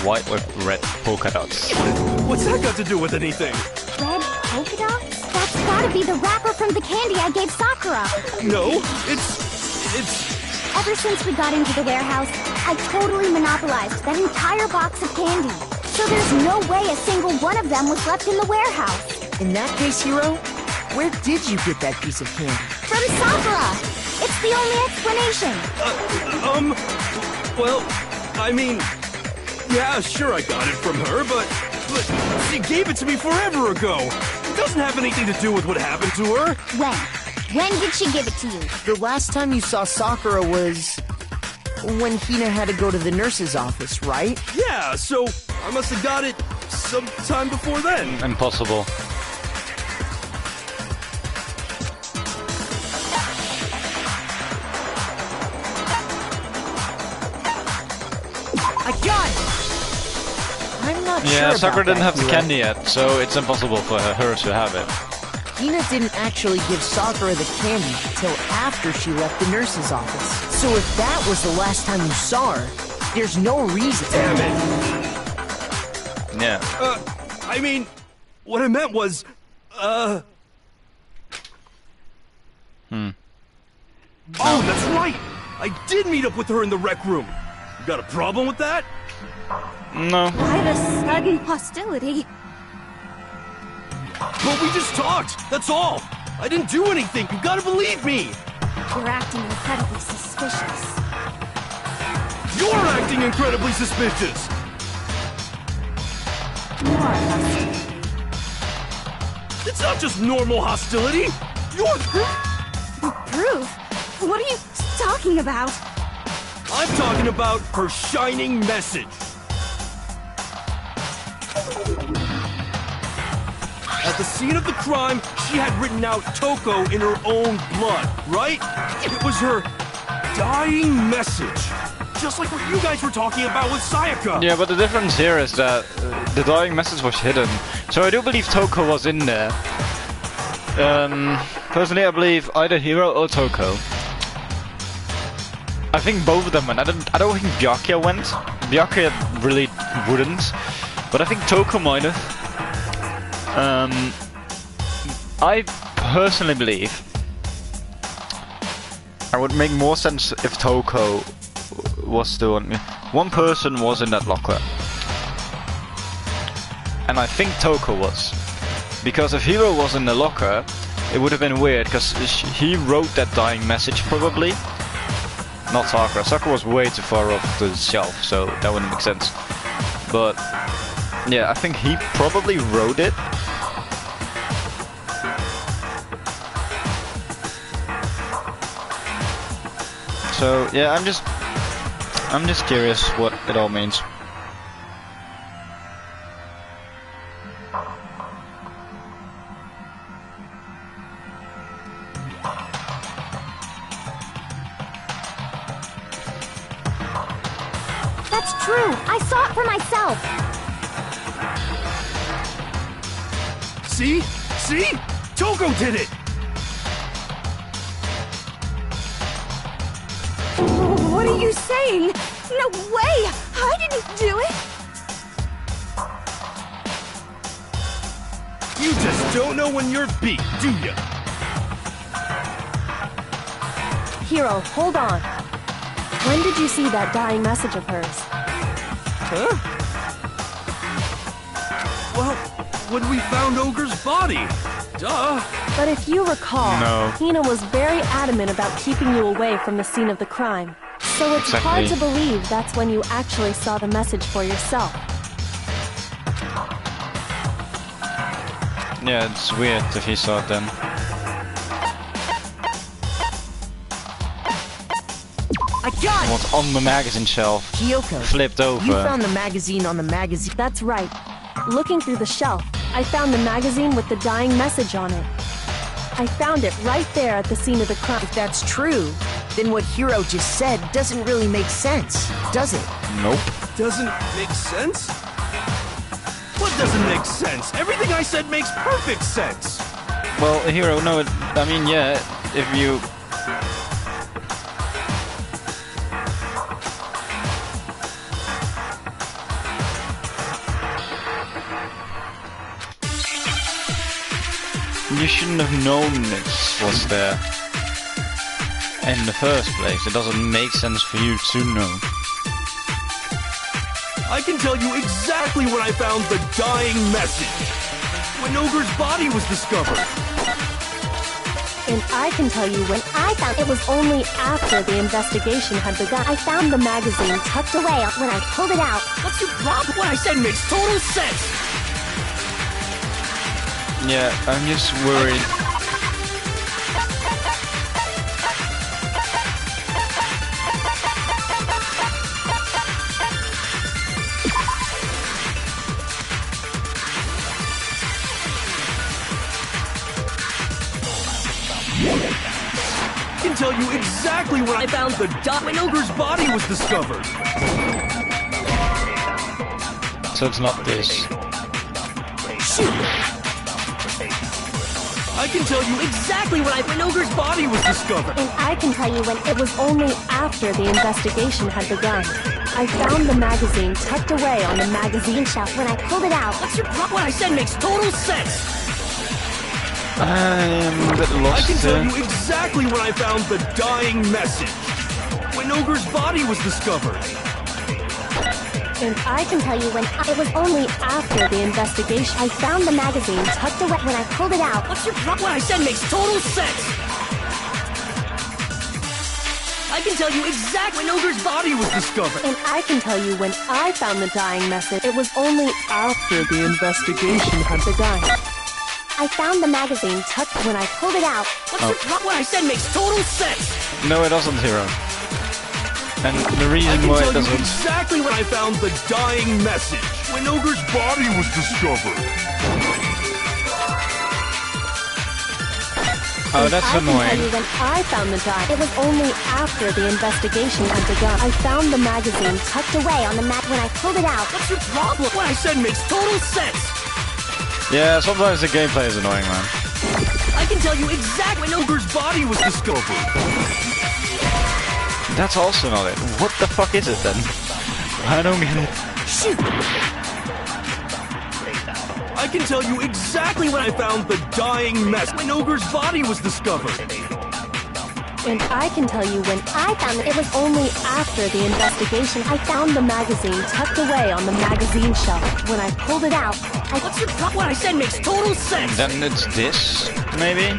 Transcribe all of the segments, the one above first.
white with red polka dots. What's that got to do with anything? Red polka dots? That's gotta be the wrapper from the candy I gave Sakura. No, it's... Ever since we got into the warehouse, I totally monopolized that entire box of candy. So there's no way a single one of them was left in the warehouse. In that case, Hiro, where did you get that piece of candy? From Sakura! It's the only explanation. Well, I mean... Yeah, sure I got it from her, but she gave it to me forever ago. It doesn't have anything to do with what happened to her. When? When did she give it to you? The last time you saw Sakura was... when Hina had to go to the nurse's office, right? Yeah, so I must have got it sometime before then. Impossible. I got it! I'm not sure Yeah, about Sakura didn't that, have the Hiro. candy yet, so it's impossible for her to have it. Hina didn't actually give Sakura the candy till after she left the nurse's office. So if that was the last time you saw her, there's no reason. Damn it! Yeah. I mean, what I meant was, Oh, that's right! I did meet up with her in the rec room. You got a problem with that? No. Why the sudden hostility? But we just talked, that's all! I didn't do anything, you gotta believe me! You're acting incredibly suspicious. You're acting incredibly suspicious! You are hostile. It's not just normal hostility! You're... Proof? What are you talking about? I'm talking about her shining message. At the scene of the crime, she had written out Toko in her own blood, right? It was her dying message. Just like what you guys were talking about with Sayaka. Yeah, but the difference here is that the dying message was hidden. So I do believe Toko was in there. Personally, I believe either Hiro or Toko. I think both of them went. I don't think Byakuya went. Byakuya really wouldn't. But I think Toko might have. I personally believe it would make more sense if Toko was still on me. One person was in that locker. And I think Toko was. Because if Hiro was in the locker, it would have been weird, because he wrote that dying message probably. Not Sakura. Sakura was way too far off the shelf, so that wouldn't make sense. But yeah, I think he probably wrote it. So yeah, I'm just curious what it all means. That's true. I saw it for myself. See? See? Toko did it! What are you saying? No way! I didn't do it! You just don't know when you're beat, do ya? Hiro, hold on. When did you see that dying message of hers? Huh? Well, when we found Ogre's body. Duh. But if you recall, No. Hina was very adamant about keeping you away from the scene of the crime. So it's hard to believe that's when you actually saw the message for yourself. Yeah, it's weird if he saw it then. I got it! What's on the magazine shelf? Kyoko, Flipped over. you found the magazine on the magazine. That's right. Looking through the shelf, I found the magazine with the dying message on it. I found it right there at the scene of the crime. If that's true, then what Hiro just said doesn't really make sense, does it? Nope. Doesn't make sense? What doesn't make sense? Everything I said makes perfect sense. Well, Hiro, no, I mean, yeah, if you... You shouldn't have known it was there in the first place. It doesn't make sense for you to know. I can tell you exactly when I found the dying message. When Ogre's body was discovered. And I can tell you when I found it was only after the investigation had begun. I found the magazine tucked away when I pulled it out. What's your problem? What I said makes total sense. Yeah, I'm just worried. I can tell you exactly when I found when Ogre's body was discovered. So it's not this. I can tell you exactly when Ogre's body was discovered. And I can tell you when it was only after the investigation had begun. I found the magazine tucked away on the magazine shelf when I pulled it out. What's your problem? What I said makes total sense. I'm a bit lost. I can tell you exactly when I found the dying message. When Ogre's body was discovered. And I can tell you when it was only after the investigation. I found the magazine tucked away when I pulled it out. What's your problem? What I said makes total sense. I can tell you exactly when Ogre's body was discovered. And I can tell you when I found the dying message. It was only after the investigation had begun. I found the magazine tucked when I pulled it out. What's your problem? What I said makes total sense. No, it doesn't, Hero. And the reason why it doesn't... exactly when I found the dying message. When Ogre's body was discovered. Oh, that's annoying. I can tell you when I found the dying. It was only after the investigation had begun. I found the magazine tucked away on the mat when I pulled it out. What's your problem? What I said makes total sense. Yeah, sometimes the gameplay is annoying, man. I can tell you exactly when Ogre's body was discovered. That's also not it. What the fuck is it then? I don't get it. Shoot! I can tell you exactly when I found the dying mess. When Ogre's body was discovered. And I can tell you when I found it was only after the investigation. I found the magazine tucked away on the magazine shelf. When I pulled it out, What's your problem? What I said makes total sense. Then it's this, maybe?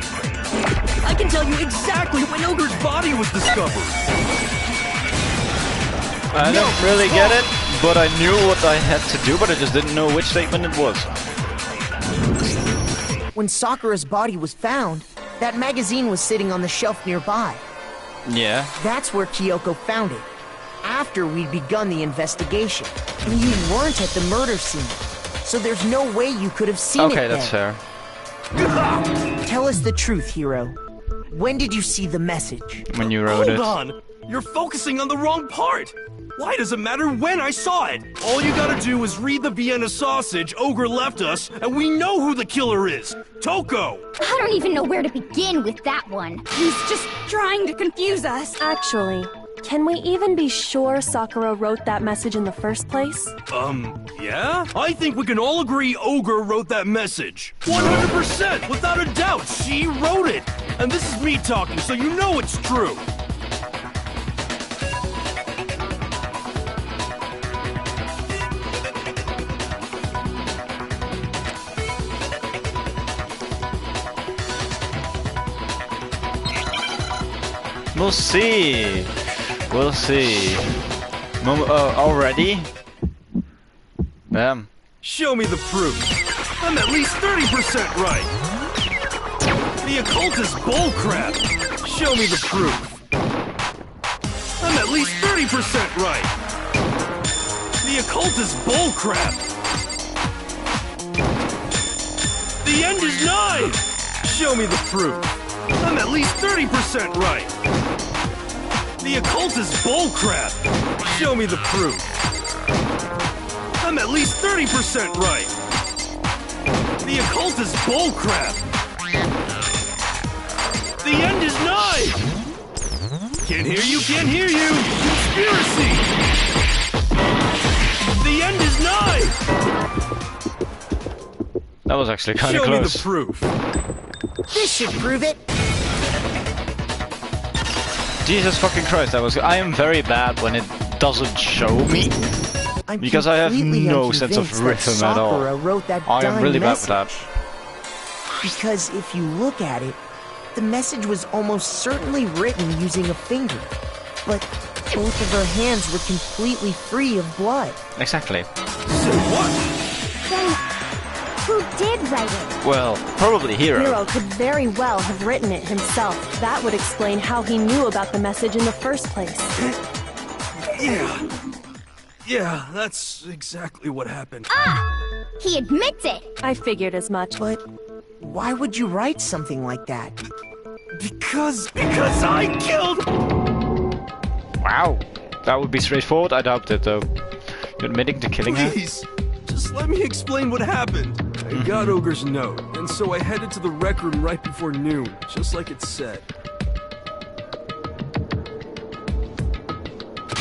I can tell you exactly when Ogre's body was discovered. I don't really get it, but I knew what I had to do, but I just didn't know which statement it was. When Sakura's body was found, that magazine was sitting on the shelf nearby. Yeah. That's where Kyoko found it, after we'd begun the investigation. And you weren't at the murder scene, so there's no way you could have seen it Okay, then. that's fair. Tell us the truth, Hiro. When did you see the message? When you wrote it. Hold on! You're focusing on the wrong part! Why does it matter when I saw it? All you gotta do is read the Vienna sausage Ogre left us, and we know who the killer is! Toko! I don't even know where to begin with that one. He's just trying to confuse us. actually, can we even be sure Sakura wrote that message in the first place? Yeah? I think we can all agree Ogre wrote that message. 100%! Without a doubt, she wrote it! And this is me talking, so you know it's true! We'll see. We'll see. Already? Damn. Show me the proof. I'm at least 30% right. The occult is bullcrap. Show me the proof. I'm at least 30% right. The occult is bullcrap. The end is nigh. Show me the proof. I'm at least 30% right. The occult is bullcrap. Show me the proof. I'm at least 30% right. The occult is bullcrap. The end is nigh. Can't hear you, can't hear you. Conspiracy. The end is nigh. That was actually kind of Show me close. the proof. This should prove it. Jesus fucking Christ, I am very bad when it doesn't show me. I'm Because I have completely no sense of unconvinced that rhythm at all. Sakura wrote that I am dying really bad with message. that. Because if you look at it, the message was almost certainly written using a finger. But both of her hands were completely free of blood. Exactly. Say what? Then, who did write it? Well, probably Hero. Hero could very well have written it himself. That would explain how he knew about the message in the first place. Yeah. Yeah, that's exactly what happened. Ah! He admits it! I figured as much. But why would you write something like that? Because I killed... Wow. That would be straightforward. I doubt it, though. You're admitting to killing her? Please, just let me explain what happened. I got Ogre's note, and so I headed to the rec room right before noon, just like it said.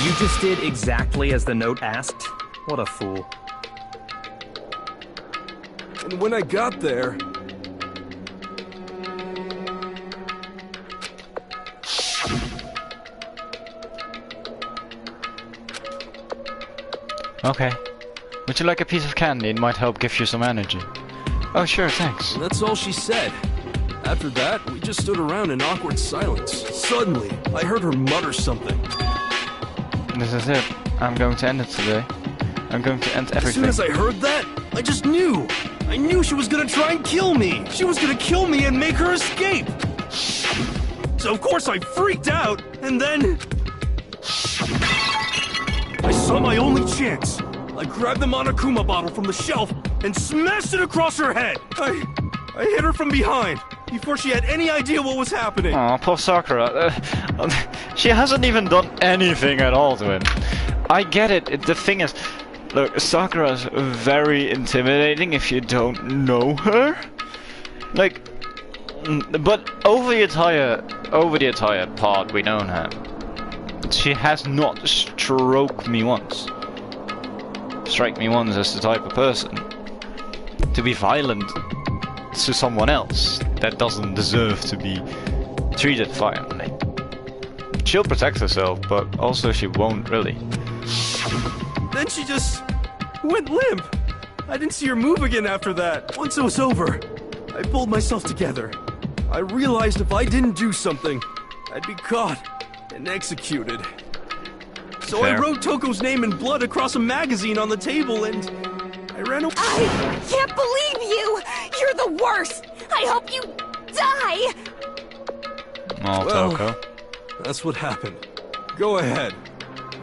You just did exactly as the note asked? What a fool. And when I got there... Okay. Would you like a piece of candy? It might help give you some energy. Oh, sure, thanks. And that's all she said. After that, we just stood around in awkward silence. Suddenly, I heard her mutter something. This is it. I'm going to end it today. I'm going to end everything. As soon as I heard that, I just knew. I knew she was gonna try and kill me. She was gonna kill me and make her escape. So of course I freaked out, and then... I saw my only chance. I grabbed the Monokuma bottle from the shelf and smashed it across her head. I hit her from behind before she had any idea what was happening. Aw, poor Sakura. She hasn't even done anything at all to him. I get it. The thing is, look, Sakura's very intimidating if you don't know her. Like, but over the entire part we known her, she has not strike me once as the type of person to be violent to someone else that doesn't deserve to be treated violently. She'll protect herself, but also she won't really. Then she just went limp. I didn't see her move again after that. Once it was over, I pulled myself together. I realized if I didn't do something, I'd be caught and executed. So Fair. I wrote Toko's name in blood across a magazine on the table and I ran away. I can't believe you! You're the worst! I hope you die! Oh, Well, Toko. That's what happened. Go ahead.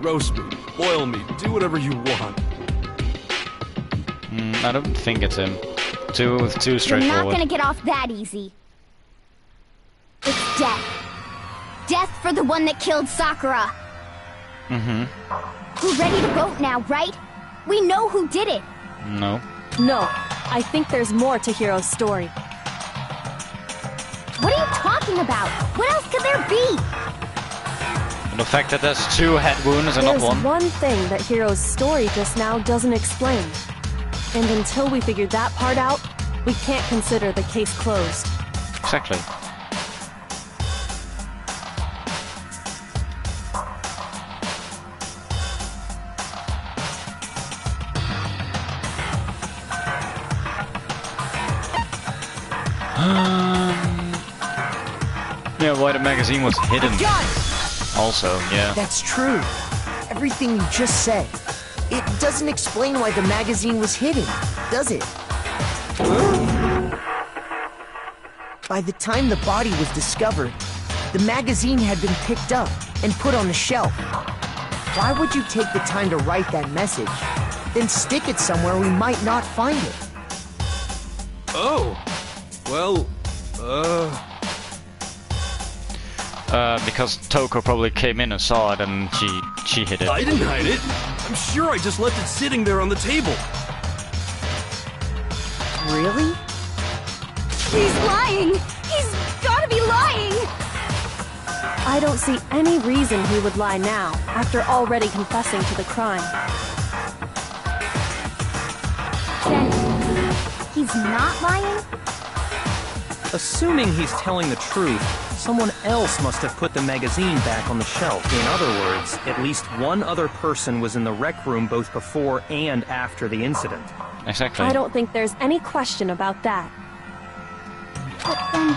Roast me, boil me, do whatever you want. I don't think it's him. Too You're straightforward. not gonna get off that easy. It's death. Death for the one that killed Sakura. We're ready to vote now, right? We know who did it. No. No, I think there's more to Hiro's story. What are you talking about? What else could there be? The fact that there's 2 head wounds and not There's one. one thing that Hiro's story just now doesn't explain. And until we figure that part out, we can't consider the case closed. Exactly. Yeah, why the magazine was hidden. Also, yeah. That's true. Everything you just said. It doesn't explain why the magazine was hidden, does it? By the time the body was discovered, the magazine had been picked up and put on the shelf. Why would you take the time to write that message, then stick it somewhere we might not find it? Oh. Well, because Toko probably came in and saw it and she hid it. I didn't hide it. I'm sure I just left it sitting there on the table. Really? He's lying! He's gotta be lying! I don't see any reason he would lie now, after already confessing to the crime. Then, he's not lying? Assuming he's telling the truth, someone else must have put the magazine back on the shelf. In other words, at least one other person was in the rec room both before and after the incident. Exactly. I don't think there's any question about that. But then,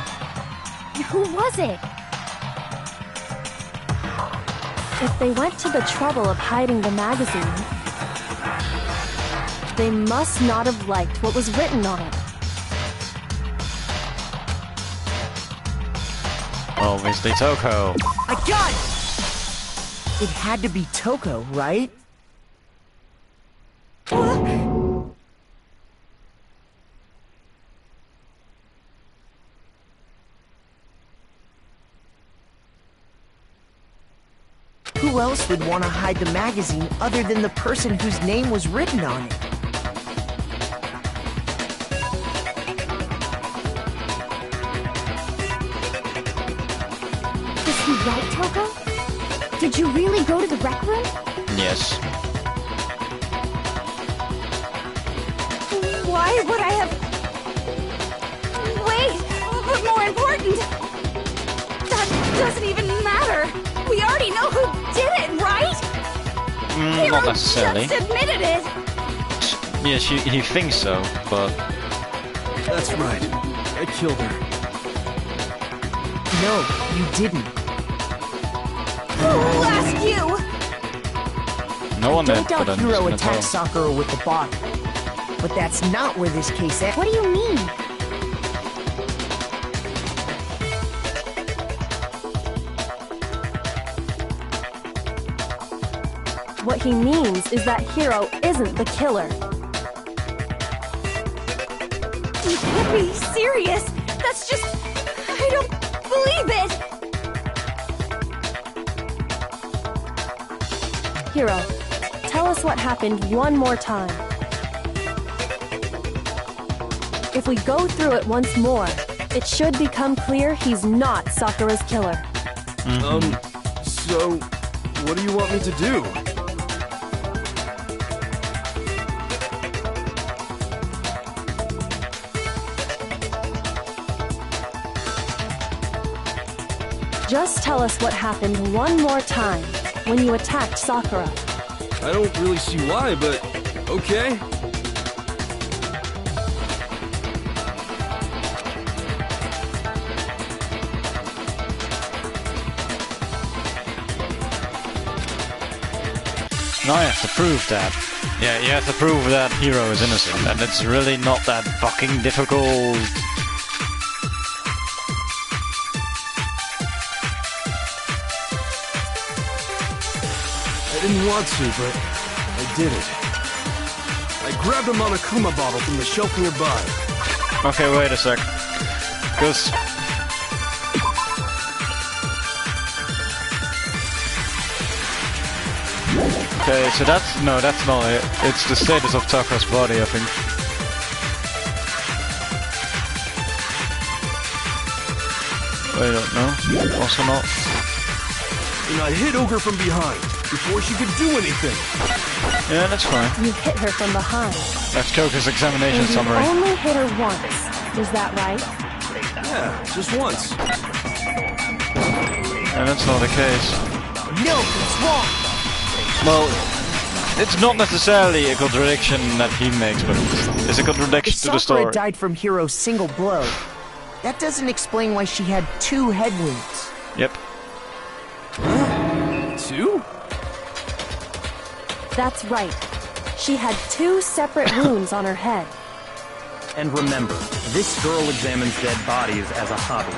who was it? If they went to the trouble of hiding the magazine, they must not have liked what was written on it. Obviously Toko. I got it! It had to be Toko, right? Who else would want to hide the magazine other than the person whose name was written on it? Is he right, Toko? Did you really go to the rec room? Yes. Why would I have... Wait, but more important... That doesn't even matter. We already know who did it, right? Not necessarily. Just admitted it. Yes, he thinks so, but... That's right. I killed her. No, you didn't. Who asked you? No one Don't did, but doubt I'm Hiro just gonna attacked tell. Sakura with the bottle. But that's not where this case ends. What do you mean? What he means is that Hiro isn't the killer. You can't be serious. That's just... I don't believe it. Hiro, tell us what happened one more time. If we go through it once more, it should become clear he's not Sakura's killer. So... what do you want me to do? Just tell us what happened one more time when you attacked Sakura. I don't really see why, but... okay. Now I have to prove that. Yeah, you have to prove that Hiro is innocent, and it's really not that fucking difficult. I didn't want to, but I did it. I grabbed a Monokuma bottle from the shelf nearby. Okay, wait a sec. Because... okay, so that's... no, that's not it. It's the status of Takara's body, I think. Wait, no. Also not. And I hit Ogre from behind, before she could do anything. Yeah, that's fine. You hit her from behind. That's Koko's examination And you summary. only hit her once. Is that right? Yeah, just once. And that's not the case. No, it's wrong. Well, it's not necessarily a contradiction that he makes, but it's a contradiction If to the Sakura story. died from Hiro's single blow, that doesn't explain why she had 2 head wounds. Yep. 2? That's right. She had 2 separate wounds on her head. And remember, this girl examines dead bodies as a hobby.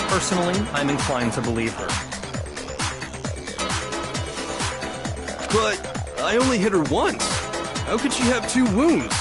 Personally, I'm inclined to believe her. But I only hit her once. How could she have 2 wounds?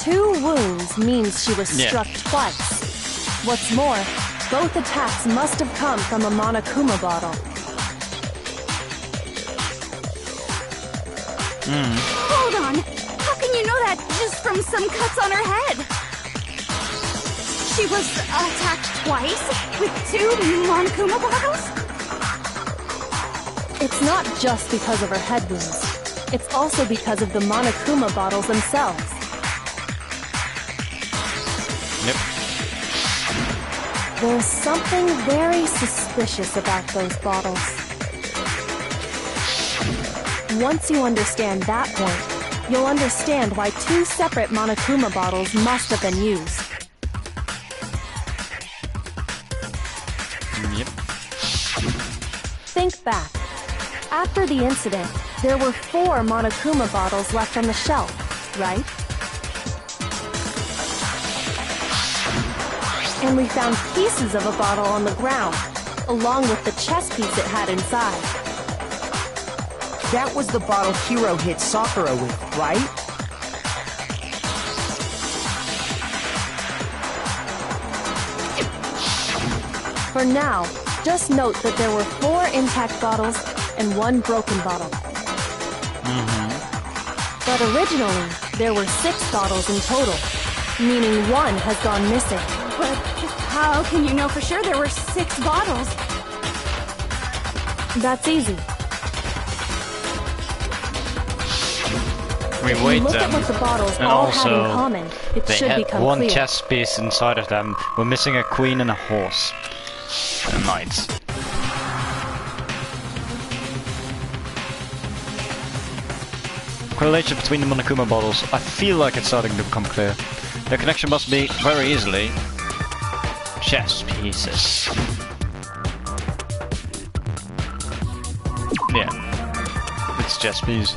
Two wounds means she was Yeah. struck twice. What's more, both attacks must have come from a Monokuma bottle. Hold on. How can you that just from some cuts on her head. She was attacked twice with 2 Monokuma bottles? It's not just because of her head wounds. It's also because of the Monokuma bottles themselves. Yep. There's something very suspicious about those bottles. Once you understand that point, you'll understand why 2 separate Monokuma bottles must have been used. Yep. Think back. After the incident, there were 4 Monokuma bottles left on the shelf, right? And we found pieces of a bottle on the ground, along with the chess piece it had inside. That was the bottle Hiro hit Sakura with, right? For now, just note that there were 4 intact bottles and 1 broken bottle. But originally, there were 6 bottles in total, meaning 1 has gone missing. But how can you know for sure there were 6 bottles? That's easy. We If you weighed look them, at what the bottles and all had in also common, it they should had become 1 clear. chess piece inside of them. We're missing a queen and a horse. And knights. Correlation between the Monokuma bottles. I feel like it's starting to become clear. Their connection must be, very easily, chess pieces. Yeah. It's chess piece.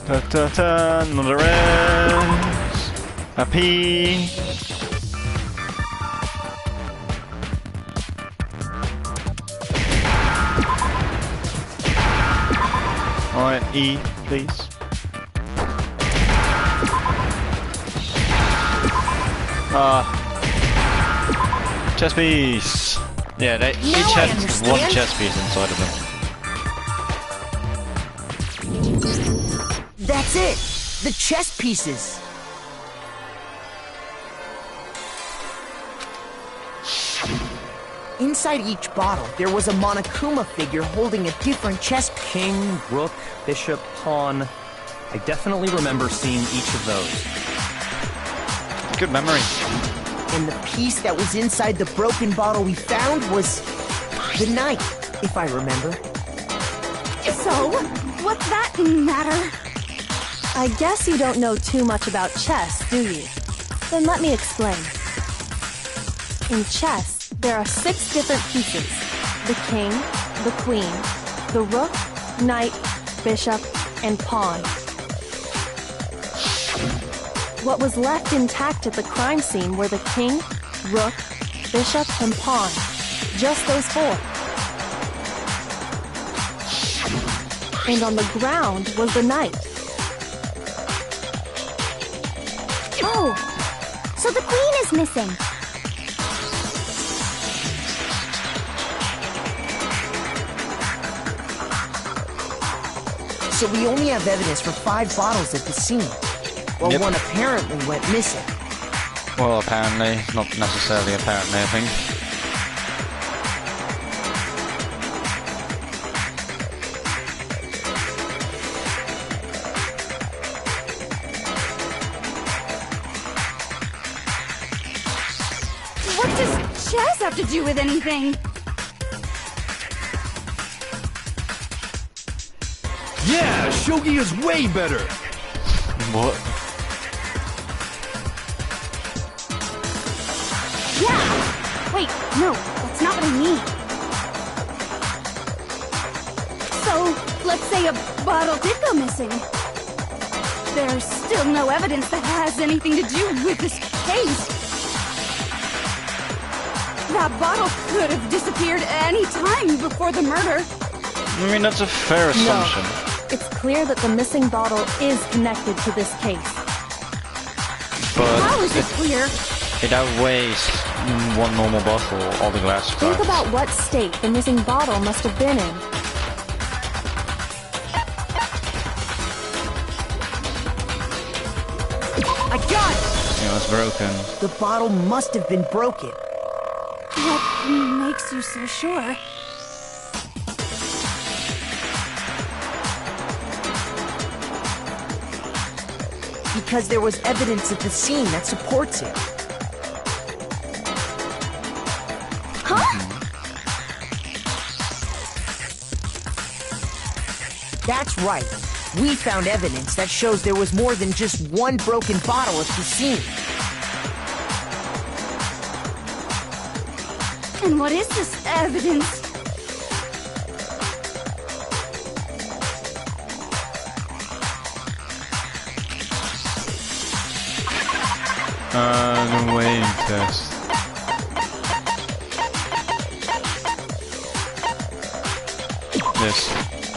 Ta ta ta, another S, a P. Alright, E, please. Chess piece. Yeah, they each had 1 chess piece inside of them. That's it! The chess pieces! Inside each bottle, there was a Monokuma figure holding a different chess piece. King, rook, bishop, pawn. I definitely remember seeing each of those. Good memory. And the piece that was inside the broken bottle we found was the knight, if I remember. So, what's that matter? I guess you don't know too much about chess, do you? Then let me explain. In chess, there are 6 different pieces. The king, the queen, the rook, knight, bishop, and pawn. What was left intact at the crime scene were the king, rook, bishop, and pawn. Just those 4. And on the ground was the knight. Oh, so the queen is missing. So we only have evidence for 5 bottles at the scene. Well, Yep. 1 apparently went missing. Well, apparently. Not necessarily apparently, I think. What does chess have to do with anything? Yeah, shogi is way better. What? Yeah. Wait, no, that's not what I mean. So, let's say a bottle did go missing. There's still no evidence that has anything to do with this case. That bottle could have disappeared any time before the murder. I mean, that's a fair assumption. It's clear that the missing bottle is connected to this case. How is but it clear? it outweighs one normal bottle, all the glass Think parts. about what state the missing bottle must have been in. I got it! It was broken. The bottle must have been broken. What makes you so sure? Because there was evidence at the scene that supports it. That's right. We found evidence that shows there was more than just one broken bottle at the scene. And what is this evidence? The weighing test. This.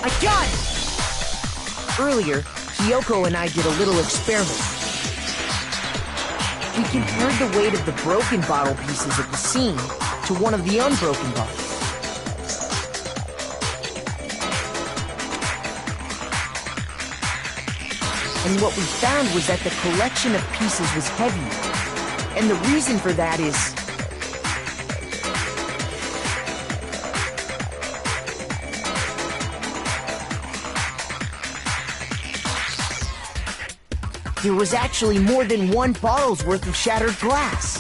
I got it! Earlier, Kyoko and I did a little experiment. We compared the weight of the broken bottle pieces at the scene to one of the unbroken bottles. And what we found was that the collection of pieces was heavier. And the reason for that is... there was actually more than one bottle's worth of shattered glass.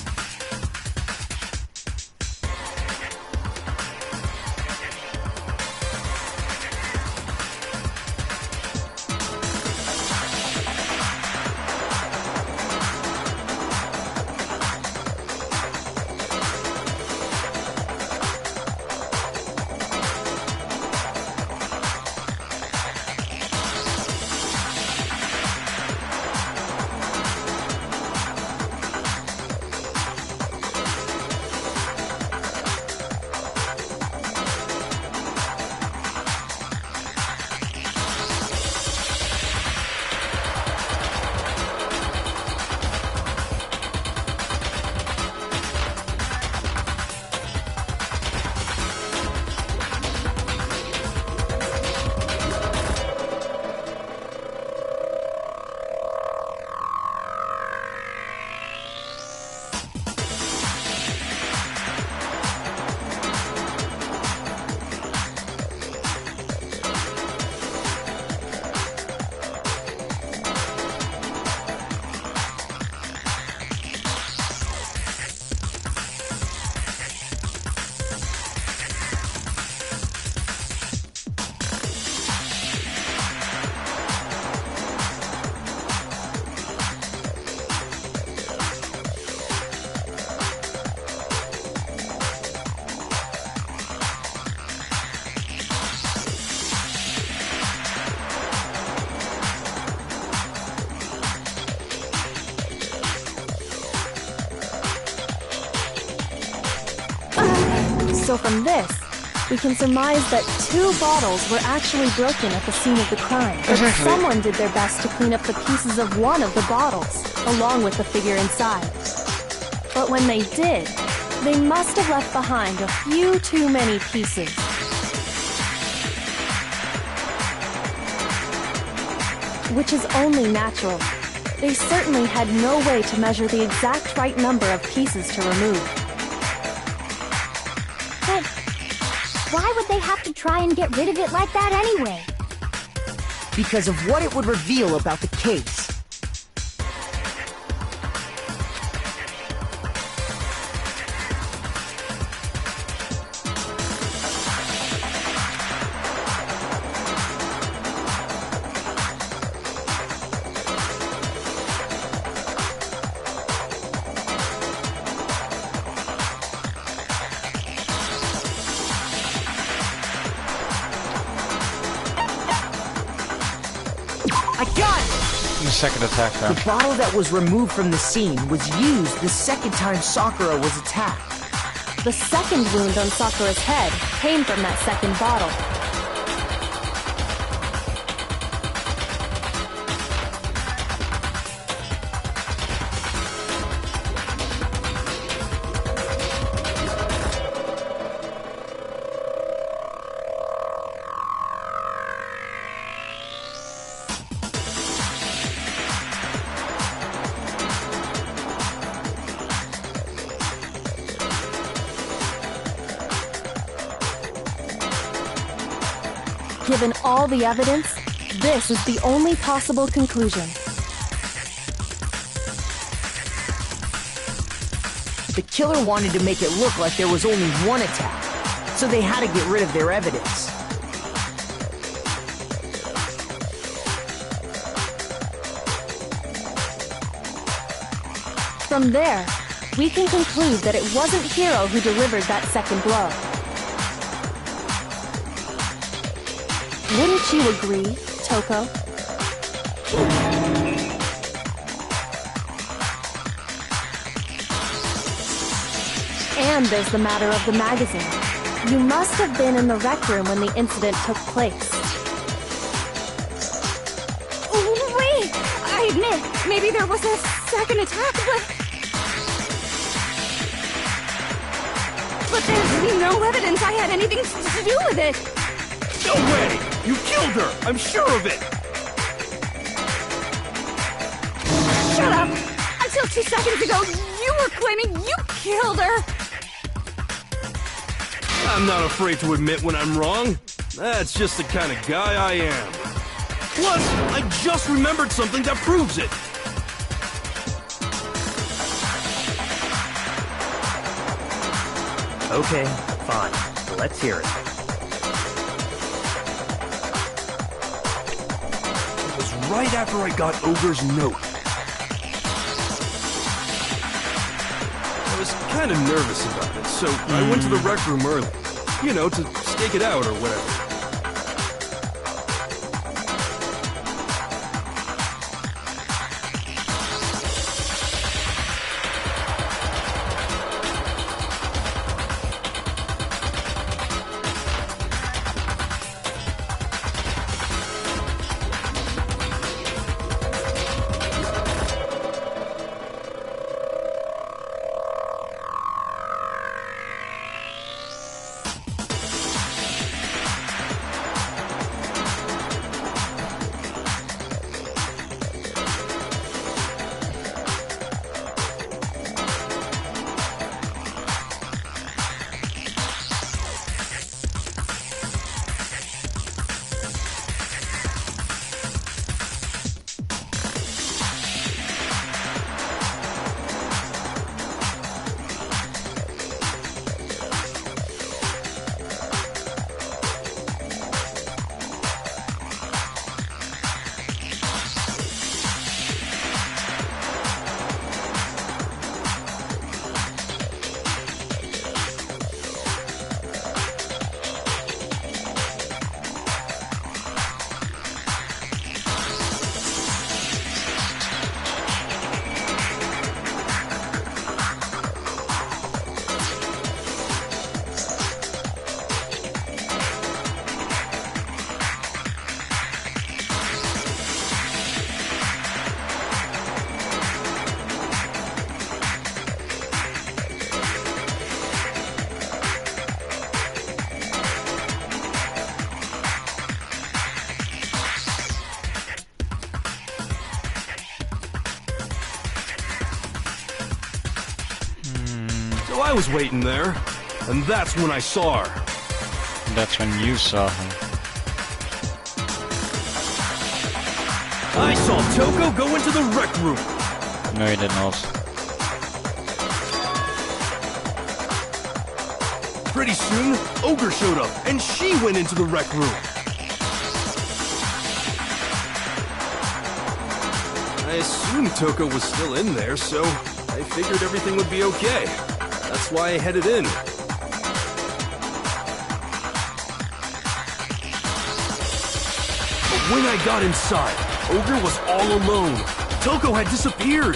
So from this, we can surmise that 2 bottles were actually broken at the scene of the crime. But Exactly. someone did their best to clean up the pieces of one of the bottles, along with the figure inside. But when they did, they must have left behind a few too many pieces. Which is only natural. They certainly had no way to measure the exact right number of pieces to remove. But why would they have to try and get rid of it like that anyway? Because of what it would reveal about the case. I got it! The second attack, The though. bottle that was removed from the scene was used the second time Sakura was attacked. The second wound on Sakura's head came from that second bottle. Given all the evidence, this is the only possible conclusion. The killer wanted to make it look like there was only one attack, so they had to get rid of their evidence. From there, we can conclude that it wasn't Hiro who delivered that second blow. Wouldn't you agree, Toko? And there's the matter of the magazine. You must have been in the rec room when the incident took place. Wait! I admit, maybe there was a second attack, but there's no evidence I had anything to do with it. No way! You killed her! I'm sure of it! Shut up! Until 2 seconds ago, you were claiming you killed her! I'm not afraid to admit when I'm wrong. That's just the kind of guy I am. Plus, I just remembered something that proves it. Okay, fine. Let's hear it. It was right after I got Ogre's note. I was kind of nervous about it, so I went to the rec room early. You know, to stake it out or whatever. So I was waiting there, and that's when I saw her. That's when you saw her. I saw Toko go into the rec room. No, you did not. Pretty soon, Ogre showed up, and she went into the rec room. I assumed Toko was still in there, so I figured everything would be okay. That's why I headed in. But when I got inside, Ogre was all alone. Toko had disappeared.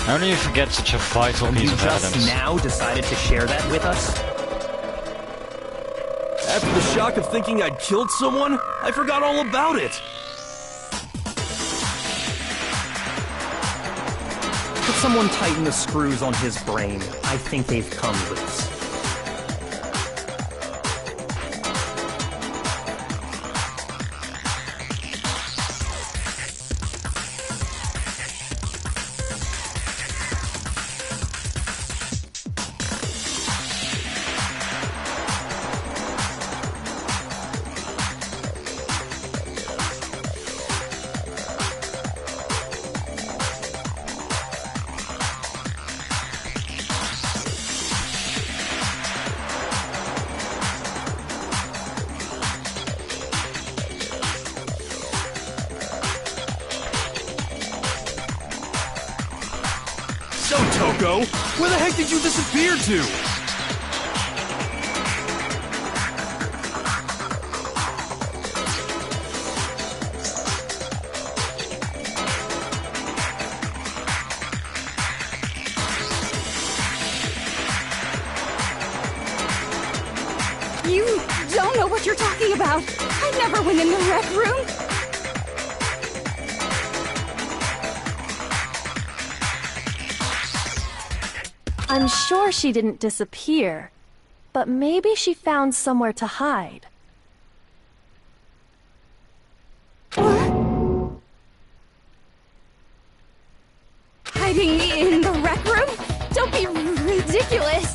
How do you forget such a vital And piece you of just evidence? now decided to share that with us? After the shock of thinking I'd killed someone, I forgot all about it. Could someone tighten the screws on his brain? I think they've come loose. Toko! Where the heck did you disappear to? You don't know what you're talking about. I never went in the rec room. I'm sure she didn't disappear, but maybe she found somewhere to hide. Hiding in the rec room? Don't be ridiculous.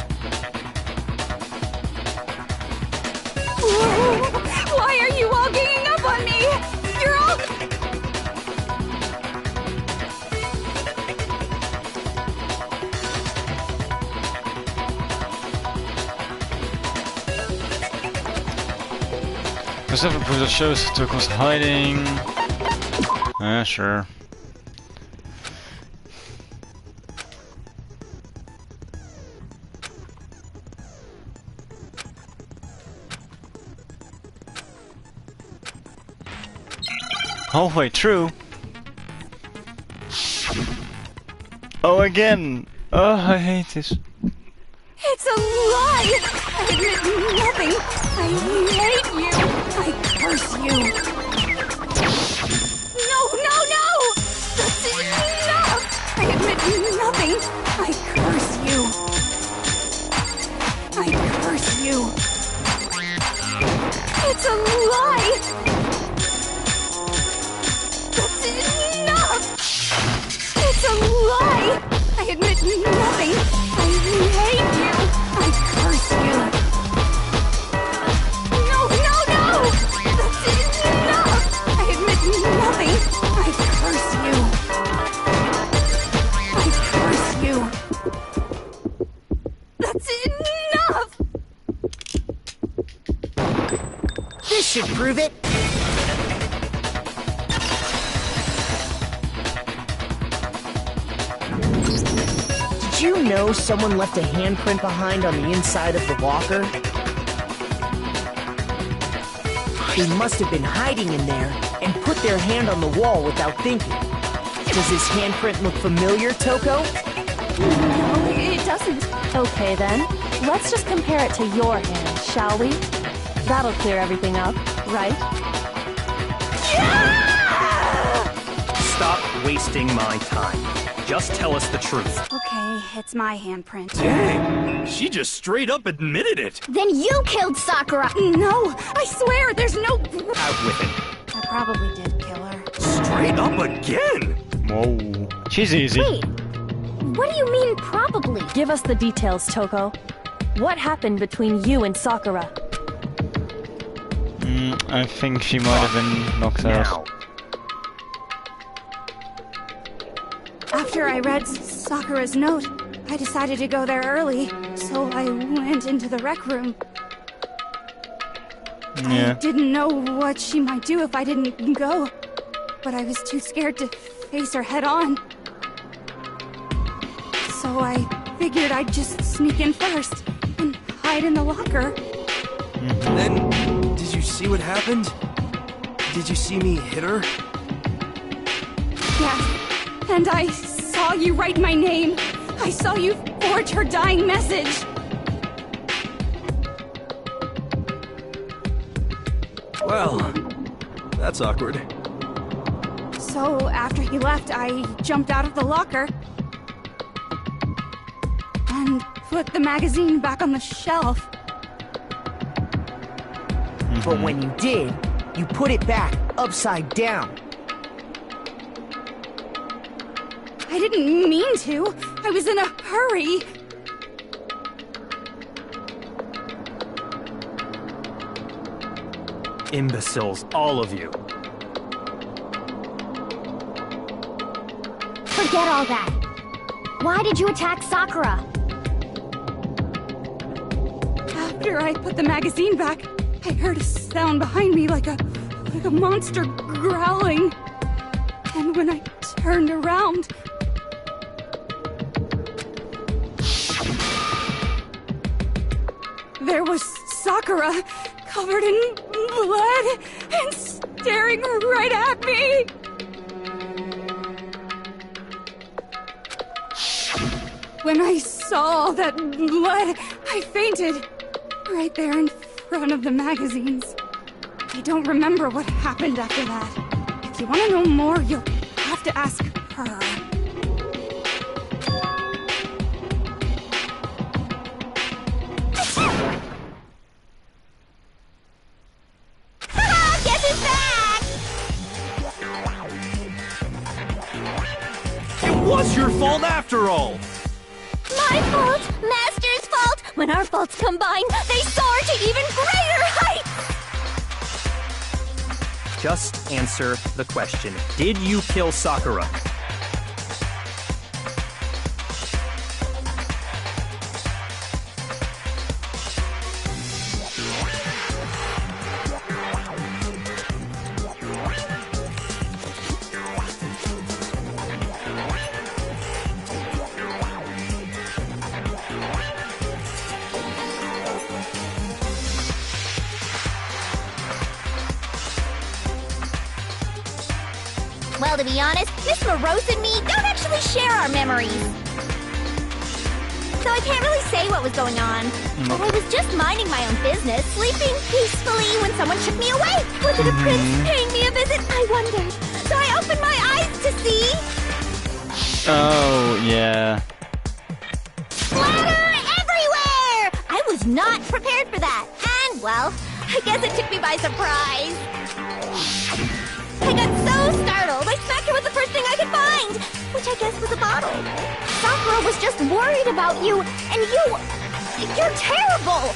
Why are you all ganging up on me? You're all... Because every proof that shows Toko's hiding. Sure. Halfway through. Oh, again! Oh, I hate this. It's a lie! I admit nothing! I hate you! I curse you! No, no, no! That's enough! I admit nothing! I curse you! I curse you! It's a lie! That's enough! It's a lie! I admit nothing! I hate you! I curse you! No, no, no! That's enough! I admit nothing! I curse you! I curse you! That's enough! This should prove it. Did you know someone left a handprint behind on the inside of the locker? They must have been hiding in there and put their hand on the wall without thinking. Does this handprint look familiar, Toko? No, it doesn't. Okay then, let's just compare it to your hand, shall we? That'll clear everything up, right? Stop wasting my time. Just tell us the truth. Okay, it's my handprint. Dang! She just straight up admitted it! Then you killed Sakura! No! I swear, there's no... Out with it. I probably did kill her. Straight up again! Whoa. She's easy. Wait, what do you mean probably? Give us the details, Toko. What happened between you and Sakura? I think she might have been knocked Now. out. After I read Sakura's note, I decided to go there early, so I went into the rec room. I Yeah. didn't know what she might do if I didn't go, but I was too scared to face her head on. So I figured I'd just sneak in first and hide in the locker. Then, did you see what happened? Did you see me hit her? Yeah, and I saw you write my name. I saw you forge her dying message. Well, that's awkward. So after he left, I jumped out of the locker and put the magazine back on the shelf. But when you did, you put it back upside down. I didn't mean to. I was in a hurry. Imbeciles, all of you. Forget all that. Why did you attack Sakura? After I put the magazine back, I heard a sound behind me like a monster growling. And when I turned around, there was Sakura, covered in blood and staring right at me. When I saw that blood, I fainted. Right there in front of the magazines. I don't remember what happened after that. If you want to know more, you'll have to ask her. Guess who's back? It was your fault after all! My fault, Master's fault. When our faults combine, they soar to even greater heights. Just answer the question. Did you kill Sakura? Well, to be honest, Miss Morose and me don't actually share our memories. So I can't really say what was going on. But I was just minding my own business, sleeping peacefully when someone shook me away. Was it a prince paying me a visit? I wondered. So I opened my eyes to see... Oh, yeah. Splatter everywhere! I was not prepared for that. And, well, I guess it took me by surprise. I got so startled, I smacked her with the first thing I could find, which I guess was a bottle. Sakura was just worried about you, and you're terrible!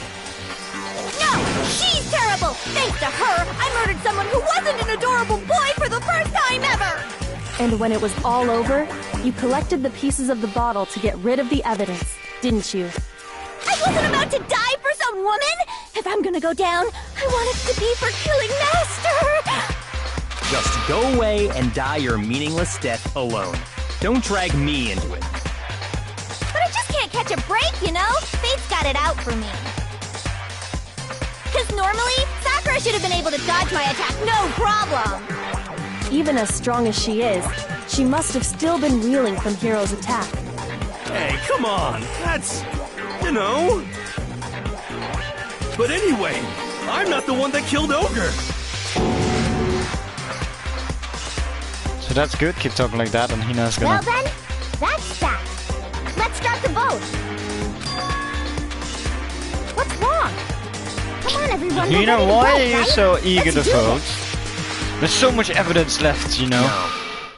No, she's terrible! Thanks to her, I murdered someone who wasn't an adorable boy for the first time ever! And when it was all over, you collected the pieces of the bottle to get rid of the evidence, didn't you? I wasn't about to die for some woman! If I'm gonna go down, I want it to be for killing Master! Just go away and die your meaningless death alone. Don't drag me into it. But I just can't catch a break, you know? Fate's got it out for me. 'Cause normally, Sakura should have been able to dodge my attack, no problem! Even as strong as she is, she must have still been reeling from Hiro's attack. Hey, come on! That's... you know... But anyway, I'm not the one that killed Ogre! So that's good, keep talking like that and Hina's gonna... Well then, that's that. Let's start the vote. What's wrong? Come on, everyone. we're Hina, ready to why vote, are you right? so eager Let's to do vote? this. There's so much evidence left, you know? No,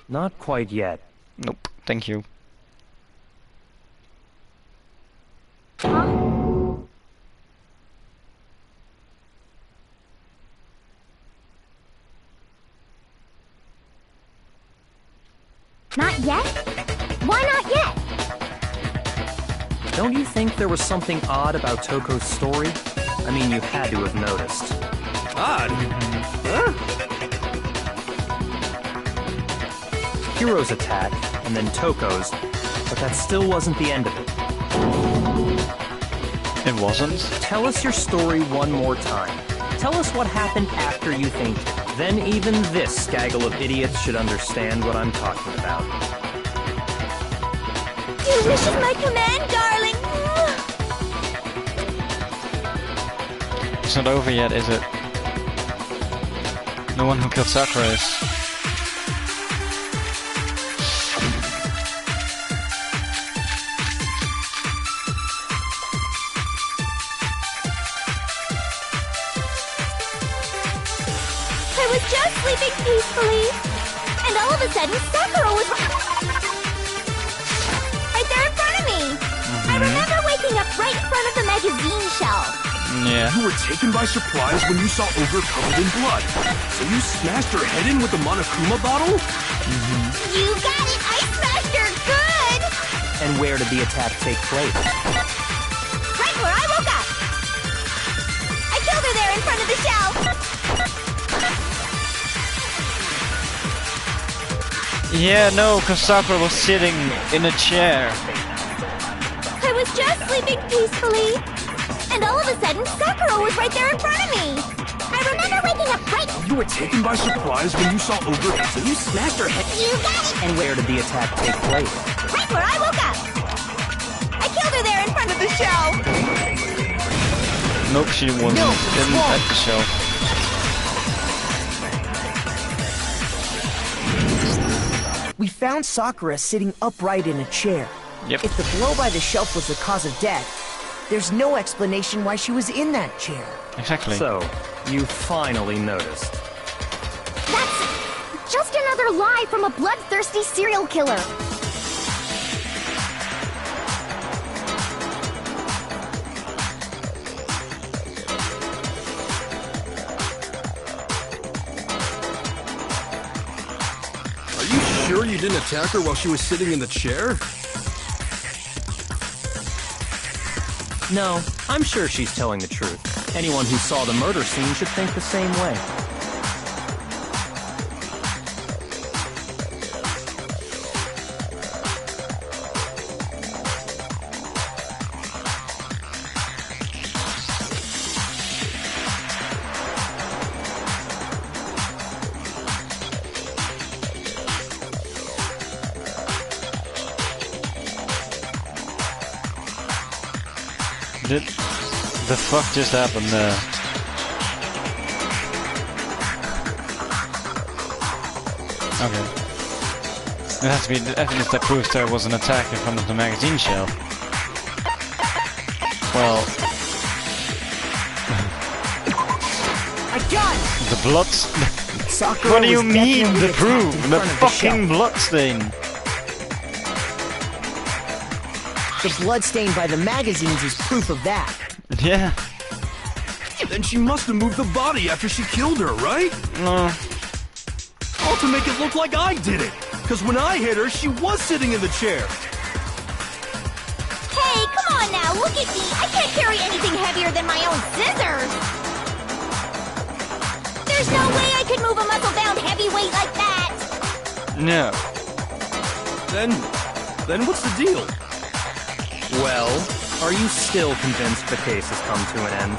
not quite yet. Nope, thank you. Huh? Not yet? Why not yet? Don't you think there was something odd about Toko's story? I mean, you had to have noticed. Odd? Huh? Hiro's attack, and then Toko's, but that still wasn't the end of it. It wasn't? Tell us your story one more time. Tell us what happened after you fainted. Then even this gaggle of idiots should understand what I'm talking about. Your wish is my command, darling. It's not over yet, is it? The one who killed Sakura is. I was just sleeping peacefully, and all of a sudden, Sakura was right there in front of me. I remember waking up right in front of the magazine shelf. Yeah. You were taken by surprise when you saw Ogre covered in blood. So you smashed her head in with the Monokuma bottle? You got it! I smashed her good! And where did the attack take place? Right where I woke up! I killed her there in front of the shelf! Yeah, no, because Sakura was sitting in a chair. I was just sleeping peacefully, And all of a sudden, Sakura was right there in front of me. I remember waking up right... You were taken by surprise when you saw Ogre. So you smashed her head. You got it! And where did the attack take place? Right where I woke up. I killed her there in front of the shelf. Nope, she wasn't at the shelf. We found Sakura sitting upright in a chair. Yep. If the blow by the shelf was the cause of death, there's no explanation why she was in that chair. Exactly. So, you finally noticed. That's just another lie from a bloodthirsty serial killer. Are you sure you didn't attack her while she was sitting in the chair? No, I'm sure she's telling the truth. Anyone who saw the murder scene should think the same way. The fuck just happened there? Okay. It has to be the evidence that proves there was an attack in front of the magazine shelf. Well... I got it! The blood... Sakura What do you was mean, definitely the attacked proof? in The front of fucking shelf. blood stain! The blood stain by the magazines is proof of that. Yeah. Then she must have moved the body after she killed her, right? No. All to make it look like I did it. Because when I hit her, she was sitting in the chair. Hey, come on now, look at me. I can't carry anything heavier than my own scissors. There's no way I could move a muscle-bound heavyweight like that. No. Then what's the deal? Well, are you still convinced the case has come to an end?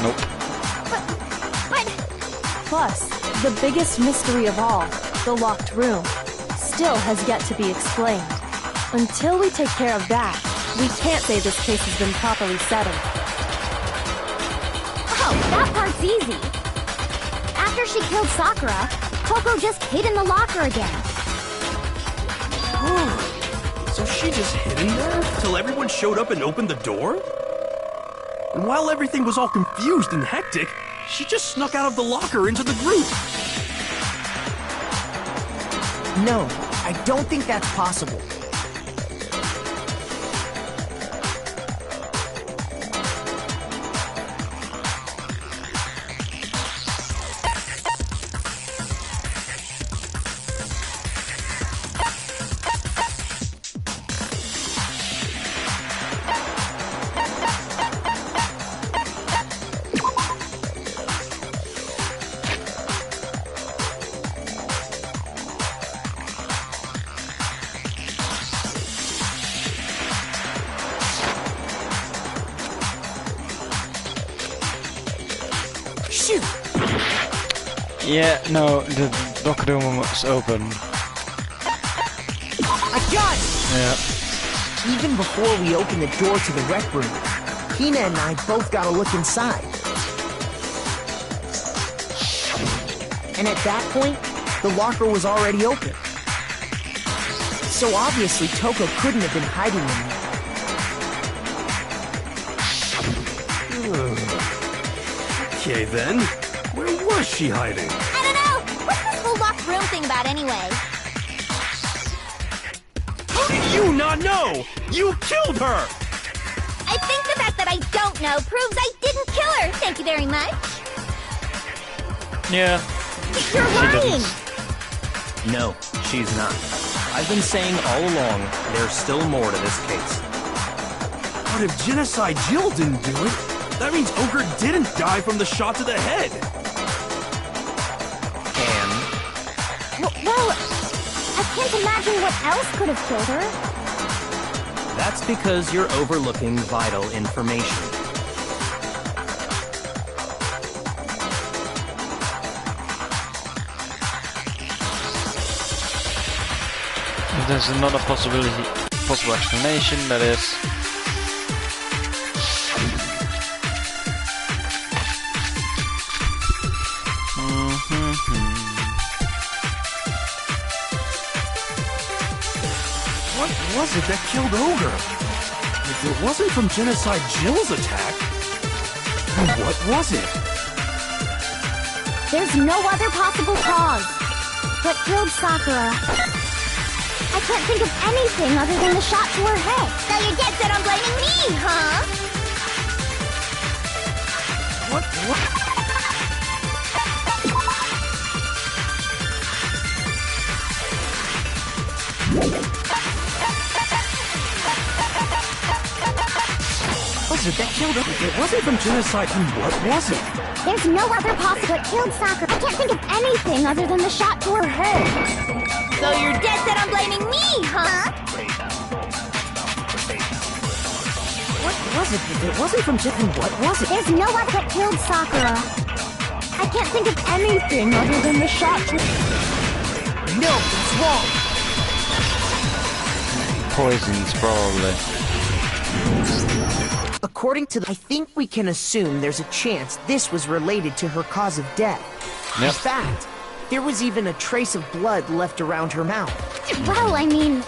Nope. But Plus, the biggest mystery of all, the locked room, still has yet to be explained. Until we take care of that, we can't say this case has been properly settled. oh, that part's easy. After she killed Sakura, Toko just hid in the locker again. So she just hid in there till everyone showed up and opened the door? And while everything was all confused and hectic, she just snuck out of the locker into the group. No, I don't think that's possible. Shoot! Yeah, no, the locker room was open. I got it! Yeah. Even before we opened the door to the rec room, Hina and I both got a look inside. And at that point, the locker was already open. So obviously Toko couldn't have been hiding in there. Okay then, where was she hiding? I don't know. What's this whole locked room thing about anyway? How did you not know? You killed her! I think the fact that I don't know proves I didn't kill her. Thank you very much. Yeah. You're lying. No, she's not. I've been saying all along, there's still more to this case. But if Genocide Jill didn't do it, that means Ogre didn't die from the shot to the head. And Well, I can't imagine what else could have killed her. that's because you're overlooking vital information. There's another possible explanation, that is... What was it that killed Ogre? If it wasn't from Genocide Jill's attack, then what was it? There's no other possible cause. What killed Sakura? I can't think of anything other than the shot to her head. So you're dead set on blaming me, huh? What? Was it that killed her? If it wasn't from Genocide, then what was it? There's no other possible. What killed Sakura? I can't think of anything other than the shot to her head. So you're dead set on blaming me, huh? What was it? If it wasn't from Jip, then what was it? There's no other. What killed Sakura? I can't think of anything other than the shot to... No, it's wrong. Poisons, probably. According to I think we can assume there's a chance this was related to her cause of death. Yep. In fact, there was even a trace of blood left around her mouth. Well, I mean...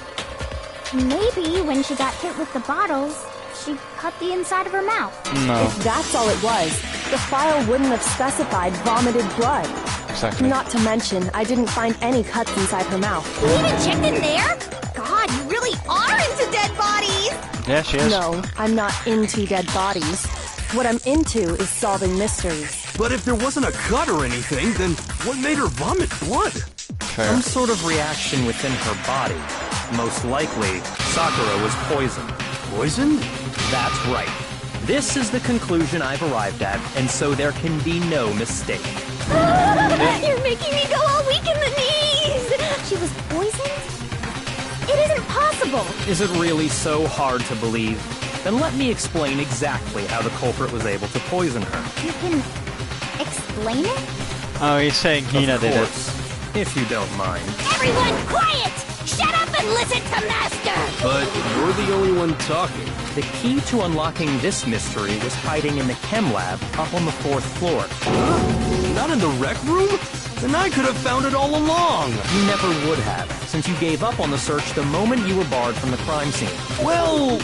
maybe when she got hit with the bottles, she cut the inside of her mouth. No. If that's all it was, the file wouldn't have specified vomited blood. Exactly. Not to mention, I didn't find any cuts inside her mouth. You even checked in there? God, you really are into dead bodies! Yeah, she is. No, I'm not into dead bodies. What I'm into is solving mysteries. But if there wasn't a cut or anything, then what made her vomit blood? Fair. Some sort of reaction within her body. Most likely, Sakura was poisoned. Poisoned? That's right. This is the conclusion I've arrived at, and so there can be no mistake. You're making me go all weak in the knees! She was poisoned? It isn't possible! Is it really so hard to believe? Then let me explain exactly how the culprit was able to poison her. You can... explain it? Oh, he's saying Hina Of did it. course, if you don't mind. Everyone quiet! Shut up and listen to Master! But you're the only one talking. The key to unlocking this mystery was hiding in the chem lab up on the 4th floor. Not in the rec room? Then I could have found it all along. You never would have, since you gave up on the search the moment you were barred from the crime scene. Well,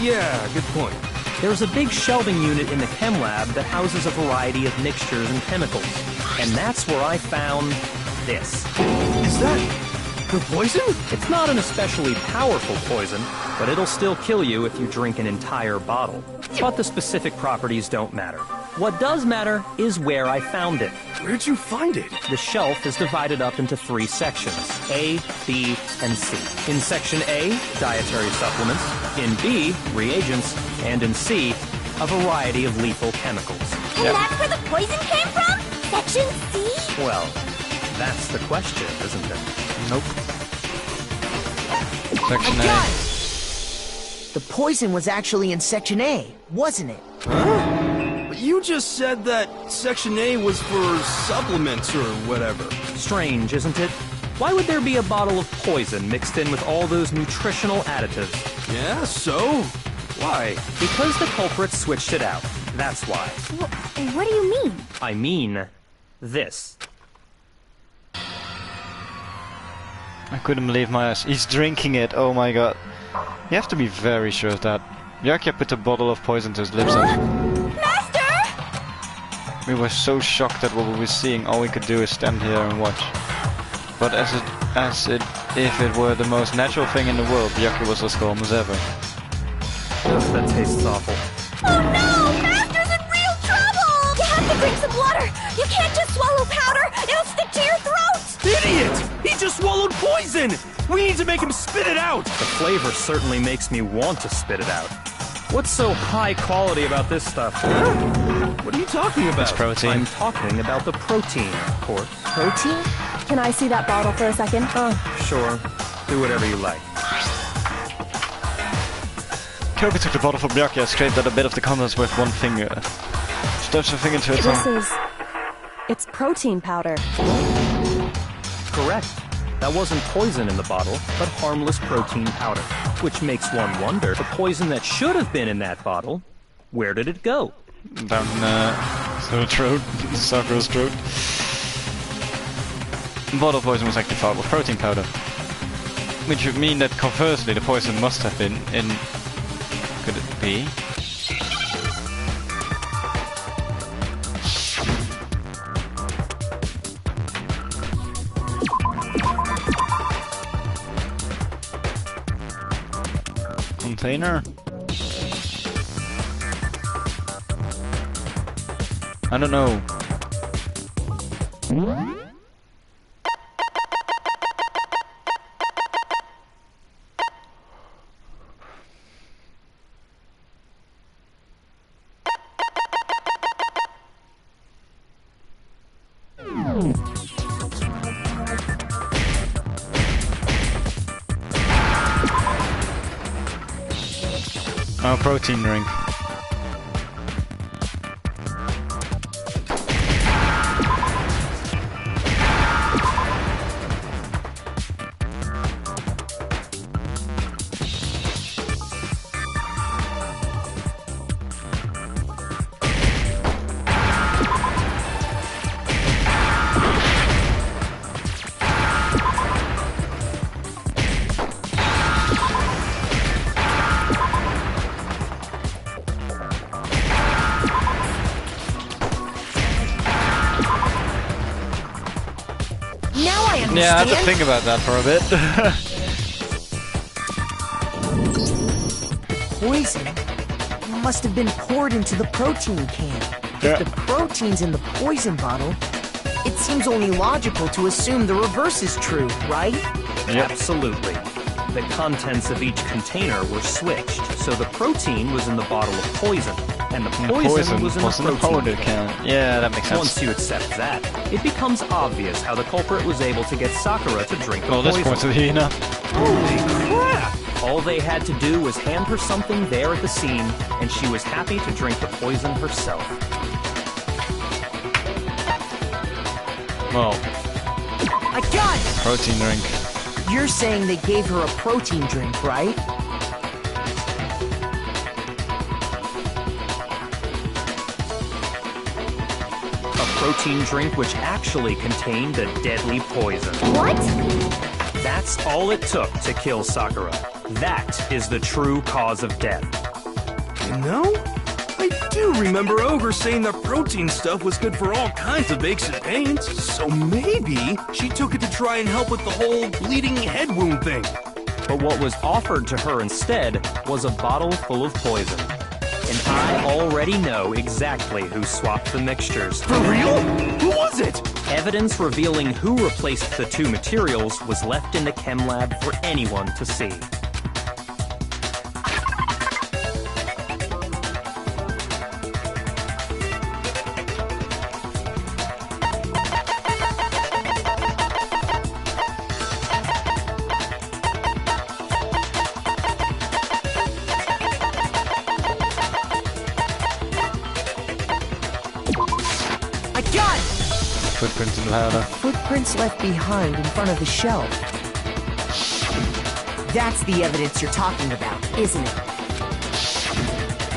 yeah, good point. There's a big shelving unit in the chem lab that houses a variety of mixtures and chemicals. And that's where I found this. Is that the poison? It's not an especially powerful poison, but it'll still kill you if you drink an entire bottle. But the specific properties don't matter. What does matter is where I found it. Where'd you find it? The shelf is divided up into 3 sections, A, B, and C. In Section A, dietary supplements. In B, reagents. And in C, a variety of lethal chemicals. And that's where the poison came from? Section C? Well, that's the question, isn't it? Nope. Section I A. got it! The poison was actually in Section A, wasn't it? But you just said that Section A was for supplements or whatever. Strange, isn't it? Why would there be a bottle of poison mixed in with all those nutritional additives? Yeah, so? Why? Because the culprit switched it out. That's why. What do you mean? I mean, this. I couldn't believe my eyes. He's drinking it, oh my god. You have to be very sure of that. Byakuya put a bottle of poison to his lips and Master! we were so shocked at what we were seeing, all we could do is stand here and watch. But if it were the most natural thing in the world, Byakuya was as calm as ever. That tastes awful. Oh no! Master's in real trouble! You have to drink some water! You can't just swallow powder! It'll stick to your throat! Idiot! He just swallowed poison! We need to make him spit it out! The flavor certainly makes me want to spit it out. What's so high quality about this stuff? What are you talking about? It's protein. I'm talking about the protein, of course. Protein? Can I see that bottle for a second? Sure. Do whatever you like. Kobe took the bottle from Byakuya and scraped out a bit of the contents with one finger. Stuffs her finger into her tongue. It's protein powder. Correct. That wasn't poison in the bottle, but harmless protein powder. Which makes one wonder, the poison that should have been in that bottle, where did it go? Down her throat, Sakura's throat. Bottle poison was actually filled with protein powder. Which would mean that conversely the poison must have been in... Could it be? Container? I don't know. Oh, protein drink. Yeah, I had to think about that for a bit. Poison must have been poured into the protein can. Yeah. If the protein's in the poison bottle, it seems only logical to assume the reverse is true, right? Yep. Absolutely. The contents of each container were switched, so the protein was in the bottle of poison, and the poison was in the protein can. Yeah, that makes sense. Once you accept that, it becomes obvious how the culprit was able to get Sakura to drink the Well, poison. this point's with Hina. Holy crap! All they had to do was hand her something there at the scene, and she was happy to drink the poison herself. Well, I got it! protein drink. You're saying they gave her a protein drink, right? A protein drink which actually contained the deadly poison. What? That's all it took to kill Sakura. That is the true cause of death. You know, I do remember Ogre saying that protein stuff was good for all kinds of aches and pains. So maybe she took it to try and help with the whole bleeding head wound thing. But what was offered to her instead was a bottle full of poison. And I already know exactly who swapped the mixtures. For real? Who was it? Evidence revealing who replaced the two materials was left in the chem lab for anyone to see. Footprints in the powder. Footprints left behind in front of the shelf. That's the evidence you're talking about, isn't it?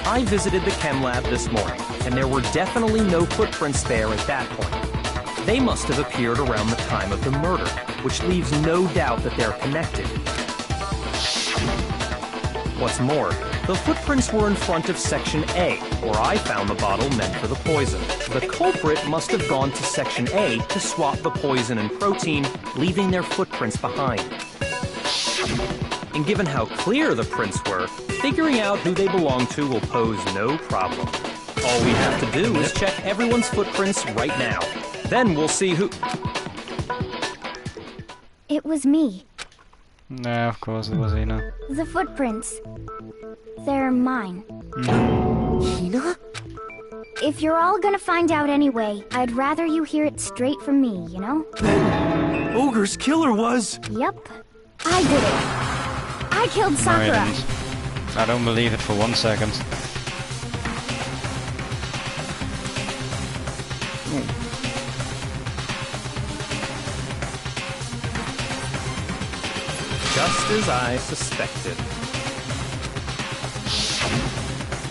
I visited the chem lab this morning, and there were definitely no footprints there at that point. They must have appeared around the time of the murder, which leaves no doubt that they're connected. What's more, the footprints were in front of Section A, where I found the bottle meant for the poison. The culprit must have gone to Section A to swap the poison and protein, leaving their footprints behind. And given how clear the prints were, figuring out who they belong to will pose no problem. All we have to do is check everyone's footprints right now. Then we'll see who... It was me. Nah, of course it was Hina. The footprints. They're mine. Hina? If you're all gonna find out anyway, I'd rather you hear it straight from me, you know? Then Ogre's killer was... Yep. I did it. I killed No, he Sakura. didn't. I don't believe it for 1 second. Just as I suspected.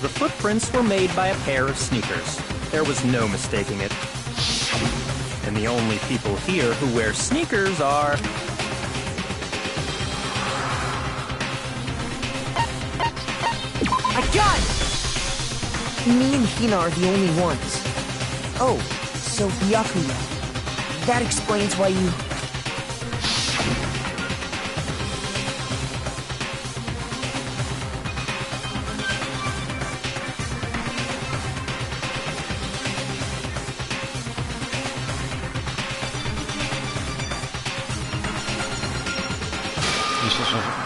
The footprints were made by a pair of sneakers. There was no mistaking it. And the only people here who wear sneakers are... I got it! Me and Hina are the only ones. Oh, so Byakuya. That explains why you...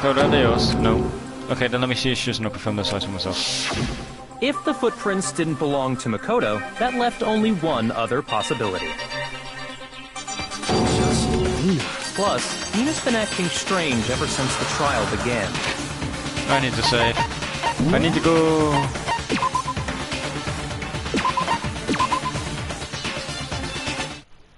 Oh, there they are. No. Okay, then let me see if Shizuna confirm this item myself. If the footprints didn't belong to Makoto, that left only one other possibility. Plus, Hina's been acting strange ever since the trial began. I need to save. I need to go.